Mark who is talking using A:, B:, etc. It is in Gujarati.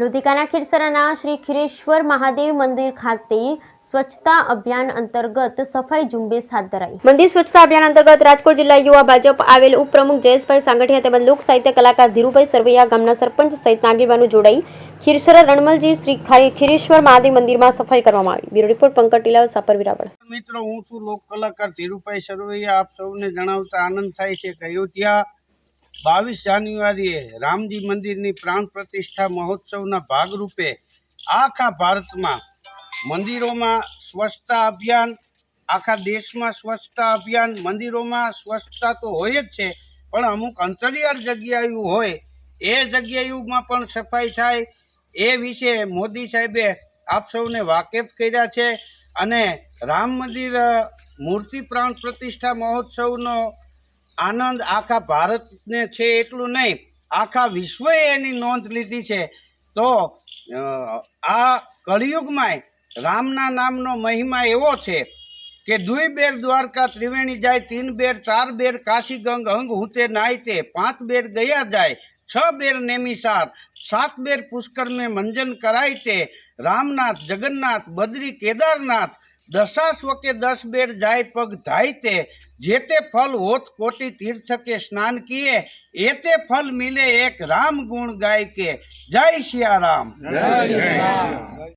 A: લોધિકાના ખીરસરાના શ્રી ખીરેશ્વર મહાદેવ મંદિર ખાતે સ્વચ્છતા અભિયાન અંતર્ગત સફાઈ ઝુંબેશ હાથ ધરાઈ। મંદિર સ્વચ્છતા અભિયાન અંતર્ગત રાજકોટ જિલ્લા યુવા ભાજપ આવેલ ઉપપ્રમુખ જયેશભાઈ સાંગઠિયા તેમજ લોક સાહિત્ય કલાકાર ધીરુભાઈ સરવૈયા ગામના સરપંચ સહિતના આગેવાનો જોડાઈ ખીરસરા રણમલજી શ્રી ખીરેશ્વર મહાદેવ મંદિરમાં સફાઈ કરવામાં આવી। Bureau report Pankaj Tilav, Sapar Veraval.
B: મિત્રો, હું છું લોક કલાકાર ધીરુભાઈ સરવૈયા। આપ સૌને જણાવતા આનંદ થાય છે કે અયોધ્યા 22 જાન્યુઆરીએ રામજી મંદિરની પ્રાણ પ્રતિષ્ઠા મહોત્સવના ભાગરૂપે આખા ભારતમાં મંદિરોમાં સ્વચ્છતા અભિયાન, આખા દેશમાં સ્વચ્છતા અભિયાન। મંદિરોમાં સ્વચ્છતા તો હોય જ છે, પણ અમુક અંતરિયાળ જગ્યાઓ હોય એ જગ્યાઓમાં પણ સફાઈ થાય એ વિશે મોદી સાહેબે આપ સૌને વાકેફ કર્યા છે। અને રામ મંદિર મૂર્તિ પ્રાણ પ્રતિષ્ઠા મહોત્સવનો આનંદ આખા ભારતને છે એટલું નહીં, આખા વિશ્વએ એની નોંધ લીધી છે। તો આ કળિયુગમાંય રામના નામનો મહિમા એવો છે કે 2 બેર દ્વારકા ત્રિવેણી જાય, 3 બેર 4 બેર કાશી ગંગ અંગ હુતે નાયતે, 5 બેર ગયા જાય, 6 બેર નેમિસાર, 7 બેર પુષ્કર में मंजन करायते, रामनाथ जगन्नाथ बद्री केदारनाथ, 10 के 10 बेर जाय पग धायते, जेते फल होत कोटि तीर्थ के स्नान किए, एते फल मिले एक राम गुण गाय के। जय सिया राम।